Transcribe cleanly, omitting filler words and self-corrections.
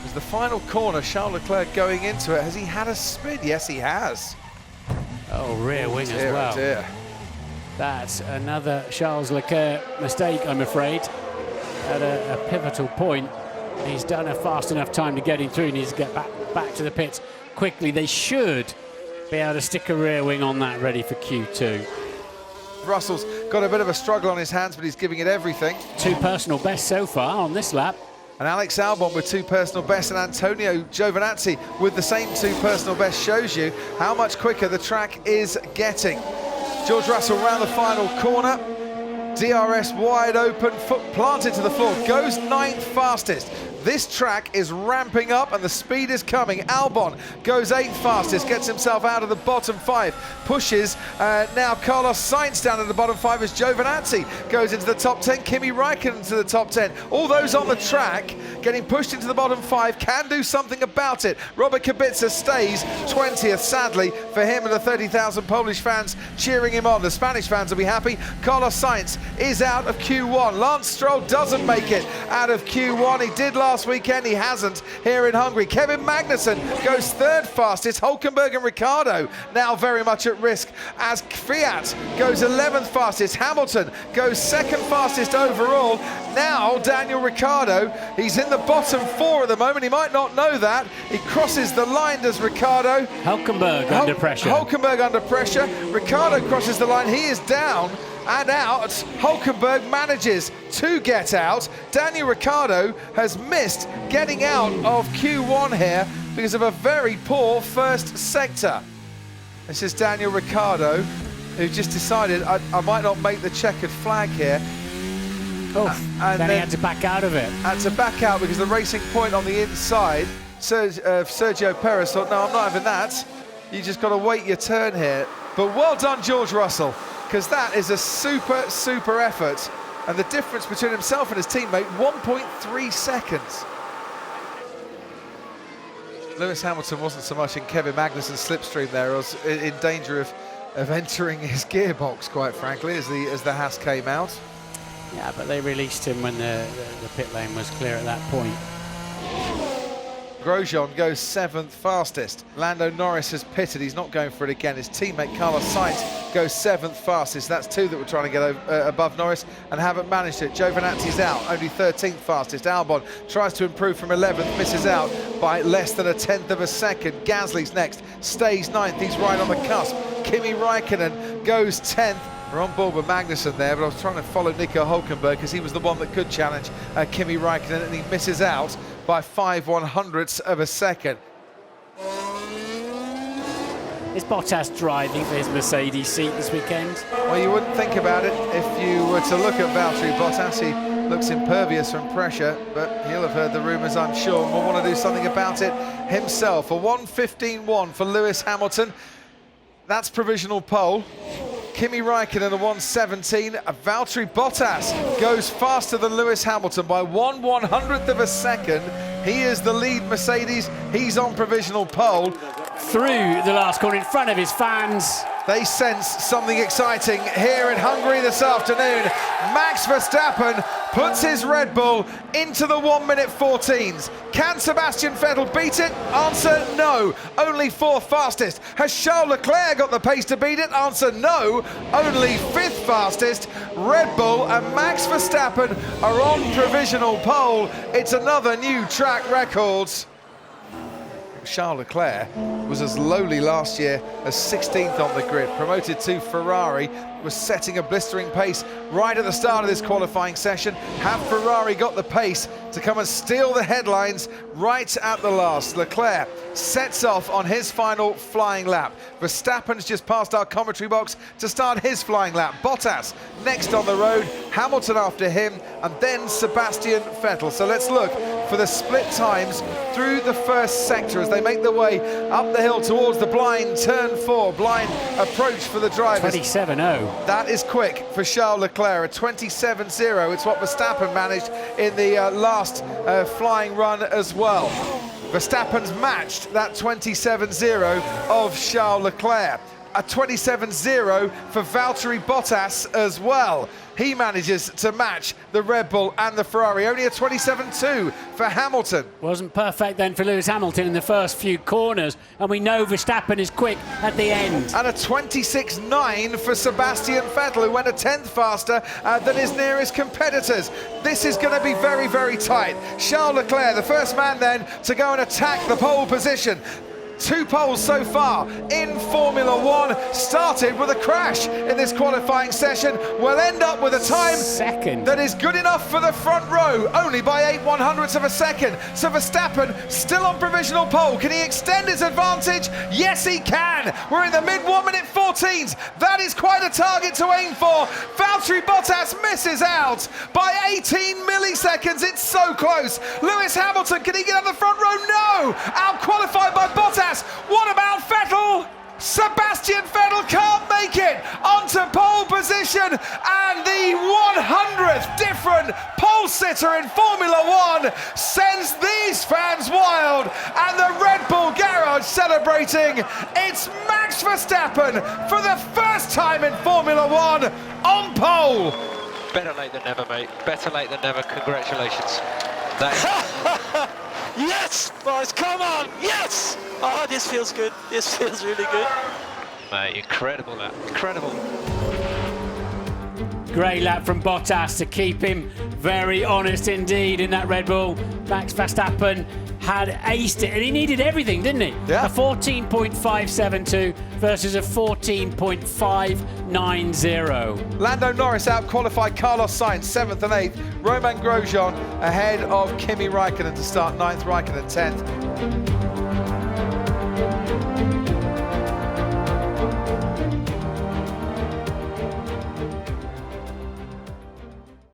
As the final corner, Charles Leclerc going into it. Has he had a spin? Yes, he has. Oh, rear wing as well. Oh dear. That's another Charles Leclerc mistake, I'm afraid. At a pivotal point, he's done a fast enough time to get him through. He needs to get back to the pits quickly. They should be able to stick a rear wing on that, ready for Q2. Russell's got a bit of a struggle on his hands, but he's giving it everything. 2 personal bests so far on this lap. And Alex Albon with 2 personal bests, and Antonio Giovinazzi with the same 2 personal bests shows you how much quicker the track is getting. George Russell round the final corner. DRS wide open, foot planted to the floor, goes 9th fastest. This track is ramping up and the speed is coming. Albon goes 8th fastest, gets himself out of the bottom 5, pushes now Carlos Sainz down to the bottom 5 as Giovinazzi goes into the top 10, Kimi Räikkönen to the top 10. All those on the track getting pushed into the bottom 5 can do something about it. Robert Kubica stays 20th, sadly for him, and the 30,000 Polish fans cheering him on. The Spanish fans will be happy. Carlos Sainz is out of Q1. Lance Stroll doesn't make it out of Q1. He did last weekend, he hasn't here in Hungary. Kevin Magnussen goes 3rd fastest. Hülkenberg and Ricciardo now very much at risk as Fiat goes 11th fastest. Hamilton goes 2nd fastest overall. Now Daniel Ricciardo, he's in the bottom 4 at the moment. He might not know that. He crosses the line, does Ricciardo. Hülkenberg under pressure. Hülkenberg under pressure. Ricciardo crosses the line. He is down and out. Hülkenberg manages to get out. Daniel Ricciardo has missed getting out of Q1 here because of a very poor first sector. This is Daniel Ricciardo, who just decided I might not make the checkered flag here. And then he had to back out of it. Had to back out because the racing point on the inside, Sergio Perez thought, no, I'm not having that. You just got to wait your turn here. But well done, George Russell, because that is a super effort. And the difference between himself and his teammate, 1.3 seconds. Lewis Hamilton wasn't so much in Kevin Magnussen's slipstream there. He was in danger of entering his gearbox, quite frankly, as the Haas came out. Yeah, but they released him when the pit lane was clear at that point. Grosjean goes 7th fastest. Lando Norris has pitted. He's not going for it again. His teammate Carlos Sainz goes 7th fastest. That's 2 that were trying to get above Norris and haven't managed it. Giovinazzi's out, only 13th fastest. Albon tries to improve from 11th, misses out by less than 1/10 of a second. Gasly's next, stays 9th. He's right on the cusp. Kimi Räikkönen goes 10th. We're on board with Magnussen there, but I was trying to follow Nico Hülkenberg because he was the one that could challenge Kimi Räikkönen, and he misses out by 5/100ths of a second. Is Bottas driving for his Mercedes seat this weekend? Well, you wouldn't think about it if you were to look at Valtteri Bottas. He looks impervious from pressure, but he'll have heard the rumours, I'm sure, and will want to do something about it himself. A 1:15.1 for Lewis Hamilton. That's provisional pole. Kimi Räikkönen a 1:17. Valtteri Bottas goes faster than Lewis Hamilton by 1/100th of a second. He is the lead Mercedes. He's on provisional pole. Through the last corner in front of his fans. They sense something exciting here in Hungary this afternoon. Max Verstappen puts his Red Bull into the 1:14s. Can Sebastian Vettel beat it? Answer no. Only 4th fastest. Has Charles Leclerc got the pace to beat it? Answer no. Only 5th fastest. Red Bull and Max Verstappen are on provisional pole. It's another new track record. Charles Leclerc was as lowly last year as 16th on the grid. Promoted to Ferrari, was setting a blistering pace right at the start of this qualifying session. Have Ferrari got the pace to come and steal the headlines right at the last? Leclerc sets off on his final flying lap. Verstappen's just passed our commentary box to start his flying lap. Bottas next on the road, Hamilton after him, and then Sebastian Vettel. So let's look for the split times through the first sector as they make their way up the hill towards the blind turn 4, blind approach for the drivers. 27.0. That is quick for Charles Leclerc, a 27.0. It's what Verstappen managed in the last flying run as well. Verstappen's matched that 27.0 of Charles Leclerc. A 27.0 for Valtteri Bottas as well. he manages to match the Red Bull and the Ferrari. Only a 27.2 for Hamilton. Wasn't perfect then for Lewis Hamilton in the first few corners, and we know Verstappen is quick at the end. And a 26.9 for Sebastian Vettel, who went a tenth faster than his nearest competitors. This is going to be very, very tight. Charles Leclerc, the first man then to go and attack the pole position. 2 poles so far in Formula One. Started with a crash in this qualifying session. Will end up with a time second that is good enough for the front row, only by 8/100ths of a second. So Verstappen still on provisional pole. Can he extend his advantage? Yes, he can. We're in the mid 1-minute 14s. That is quite a target to aim for. Valtteri Bottas misses out by 18 milliseconds. It's so close. Lewis Hamilton, can he get on the front row? No! Out-qualified by Bottas. What about Vettel? Sebastian Vettel can't make it onto pole position, and the 100th different pole sitter in Formula One sends these fans wild, and the Red Bull garage celebrating. It's Max Verstappen for the first time in Formula One on pole. Better late than never, mate. Better late than never. Congratulations. Yes, boys, come on, yes! Oh, this feels good. This feels really good. Mate, incredible that. Incredible. Great lap from Bottas to keep him very honest indeed in that Red Bull. Max Verstappen had aced it, and he needed everything, didn't he? Yeah. A 14.572 versus a 14.590. Lando Norris out-qualified Carlos Sainz 7th and 8th. Romain Grosjean ahead of Kimi Raikkonen to start 9th, Raikkonen 10th.